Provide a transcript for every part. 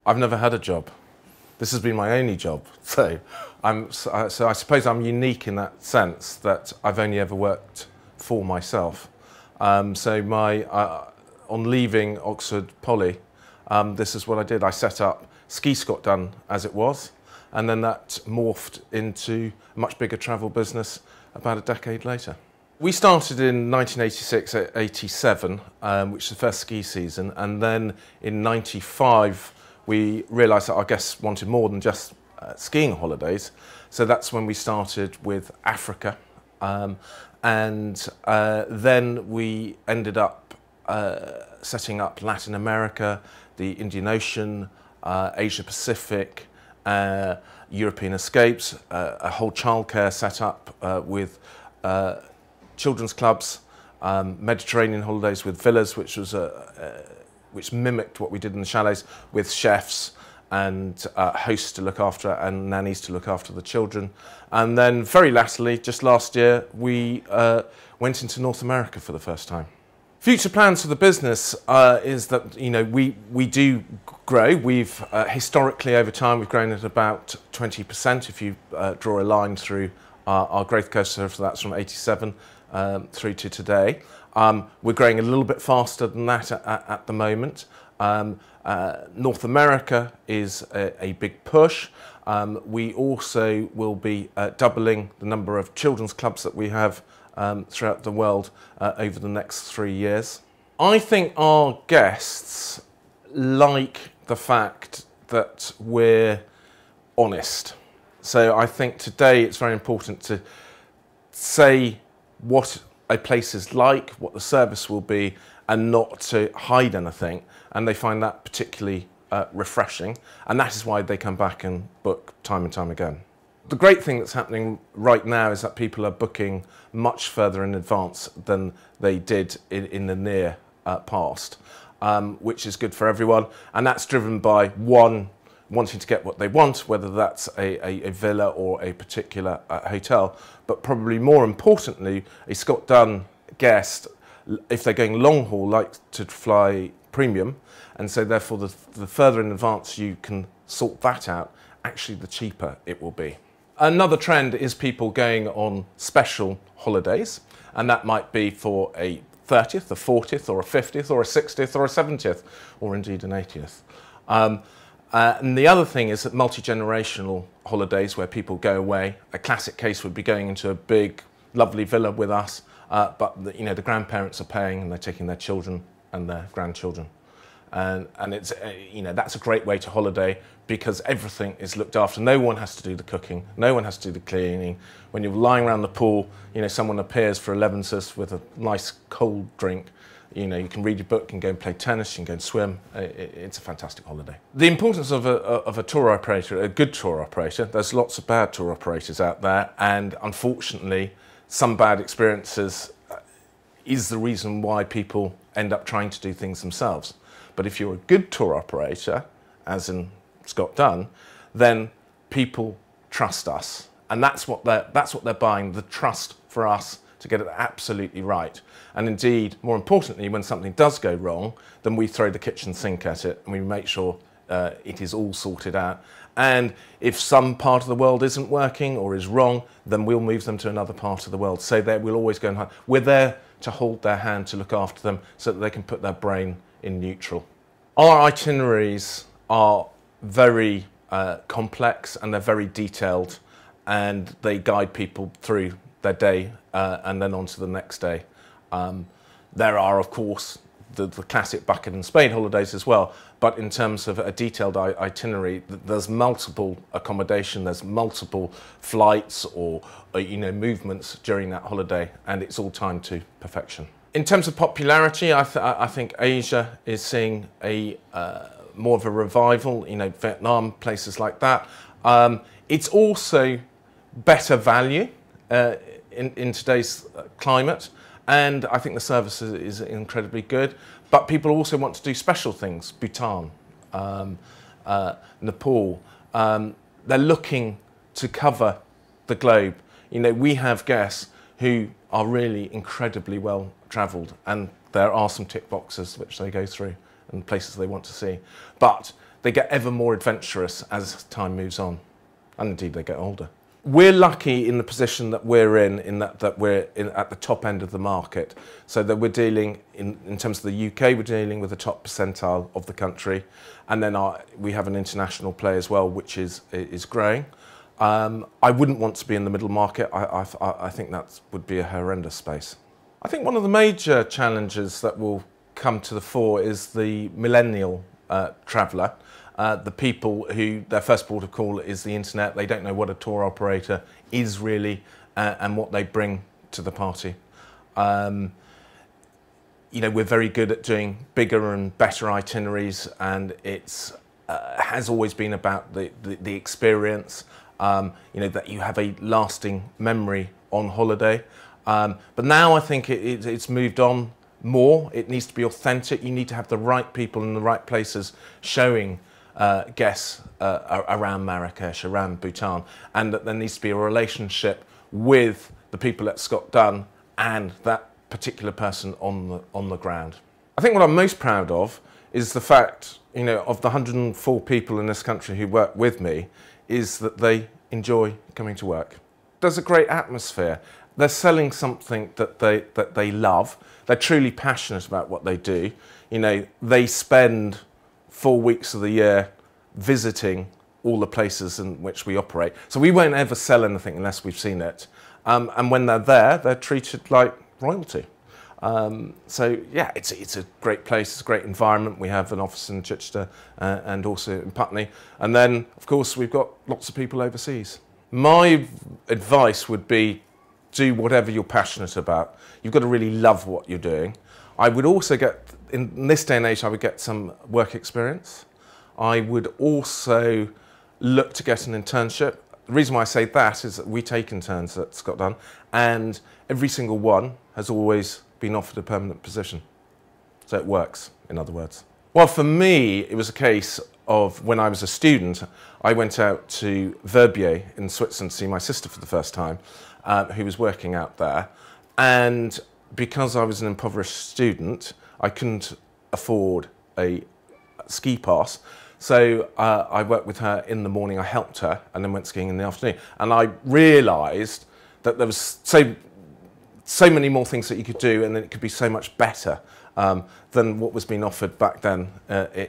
I've never had a job. This has been my only job. So I suppose I'm unique in that sense that I've only ever worked for myself. On leaving Oxford Poly, this is what I did. I set up Dunn as it was, and then that morphed into a much bigger travel business about a decade later. We started in 1986-87, which is the first ski season, and then in 95 we realised that our guests wanted more than just skiing holidays, so that's when we started with Africa, and then we ended up setting up Latin America, the Indian Ocean, Asia Pacific, European escapes, a whole childcare set up with children's clubs, Mediterranean holidays with villas, which mimicked what we did in the chalets, with chefs and hosts to look after and nannies to look after the children. And then very latterly, just last year, we went into North America for the first time. Future plans for the business is that we do grow. We've historically over time we've grown at about 20%. If you draw a line through our growth curve, so that's from 87 through to today. We're growing a little bit faster than that at the moment. North America is a big push. We also will be doubling the number of children's clubs that we have throughout the world over the next 3 years. I think our guests like the fact that we're honest. So I think today it's very important to say what a place is like, what the service will be, and not to hide anything. And they find that particularly refreshing, and that is why they come back and book time and time again. The great thing that's happening right now is that people are booking much further in advance than they did in the near past, which is good for everyone, and that's driven by one, wanting to get what they want, whether that's a villa or a particular hotel, but probably more importantly, a Scott Dunn guest, if they're going long haul, like to fly premium, and so therefore the further in advance you can sort that out, actually the cheaper it will be. Another trend is people going on special holidays, and that might be for a 30th, a 40th, or a 50th, or a 60th, or a 70th, or indeed an 80th. And the other thing is that multi-generational holidays where people go away. A classic case would be going into a big, lovely villa with us, but the grandparents are paying and they're taking their children and their grandchildren. And it's, that's a great way to holiday because everything is looked after. No one has to do the cooking, no one has to do the cleaning. When you're lying around the pool, someone appears for 11 sis with a nice cold drink. You can read your book, you can go and play tennis, you can go and swim. It's a fantastic holiday. The importance of a tour operator, a good tour operator, there's lots of bad tour operators out there, and unfortunately, some bad experiences is the reason why people end up trying to do things themselves. But if you're a good tour operator, as in Scott Dunn, then people trust us. And that's what they're buying, the trust for us to get it absolutely right. And indeed, more importantly, when something does go wrong, then we throw the kitchen sink at it and we make sure it is all sorted out. And if some part of the world isn't working or is wrong, then we'll move them to another part of the world. So that we'll always go and we're there to hold their hand, to look after them, so that they can put their brain in neutral. Our itineraries are very complex and they're very detailed, and they guide people through their day and then on to the next day. There are, of course, the classic bucket and spade holidays as well, but in terms of a detailed itinerary, there's multiple accommodation, there's multiple flights or movements during that holiday, and it's all timed to perfection. In terms of popularity, I think Asia is seeing more of a revival, Vietnam, places like that. It's also better value in today's climate, and I think the service is incredibly good. But people also want to do special things, Bhutan, Nepal. They're looking to cover the globe. We have guests who are really incredibly well travelled, and there are some tick boxes which they go through and places they want to see. But they get ever more adventurous as time moves on, and indeed they get older. We're lucky in the position that we're in that we're at the top end of the market. So that we're dealing, in terms of the UK, we're dealing with the top percentile of the country. And then we have an international play as well, which is growing. I wouldn't want to be in the middle market. I think that would be a horrendous space. I think one of the major challenges that will come to the fore is the millennial traveller. The people who their first port of call is the internet. They don't know what a tour operator is really and what they bring to the party. You know, we're very good at doing bigger and better itineraries, and it's has always been about the experience. You know, that you have a lasting memory on holiday. But now I think it's moved on more. It needs to be authentic. You need to have the right people in the right places showing guests around Marrakesh, around Bhutan, and that there needs to be a relationship with the people at Scott Dunn and that particular person on the ground. I think what I'm most proud of is the fact, you know, of the 104 people in this country who work with me, is that they enjoy coming to work. There's a great atmosphere. They're selling something that they love. They're truly passionate about what they do. You know, they spend 4 weeks of the year visiting all the places in which we operate. So we won't ever sell anything unless we've seen it. And when they're there, they're treated like royalty. So yeah, it's a great place, it's a great environment. We have an office in Chichester and also in Putney. And then, of course, we've got lots of people overseas. My advice would be, do whatever you're passionate about. You've got to really love what you're doing. I would also get, in this day and age, I would get some work experience. I would also look to get an internship. The reason why I say that is that we take interns at Scott Dunn, and every single one has always been offered a permanent position. So it works, in other words. Well, for me, it was a case of when I was a student, I went out to Verbier in Switzerland to see my sister for the first time, who was working out there. And because I was an impoverished student, I couldn't afford a ski pass. So I worked with her in the morning, I helped her, and then went skiing in the afternoon. And I realised that there was so many more things that you could do, and then it could be so much better than what was being offered back then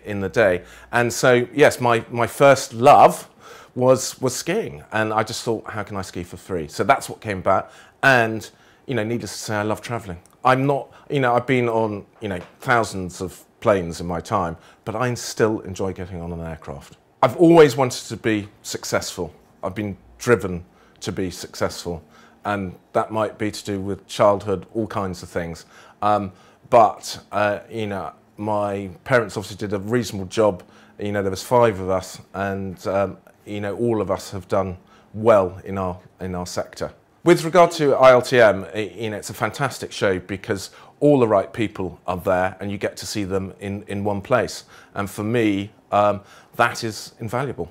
in the day. And so, yes, my first love was skiing, and I just thought, how can I ski for free? So that's what came about. And, you know, needless to say, I love travelling. I'm not, you know, I've been on, you know, thousands of planes in my time, but I still enjoy getting on an aircraft. I've always wanted to be successful. I've been driven to be successful, and that might be to do with childhood, all kinds of things. But you know, my parents obviously did a reasonable job. You know, there was 5 of us, and you know, all of us have done well in our sector. With regard to ILTM, you know, it's a fantastic show because all the right people are there, and you get to see them in one place. And for me, that is invaluable.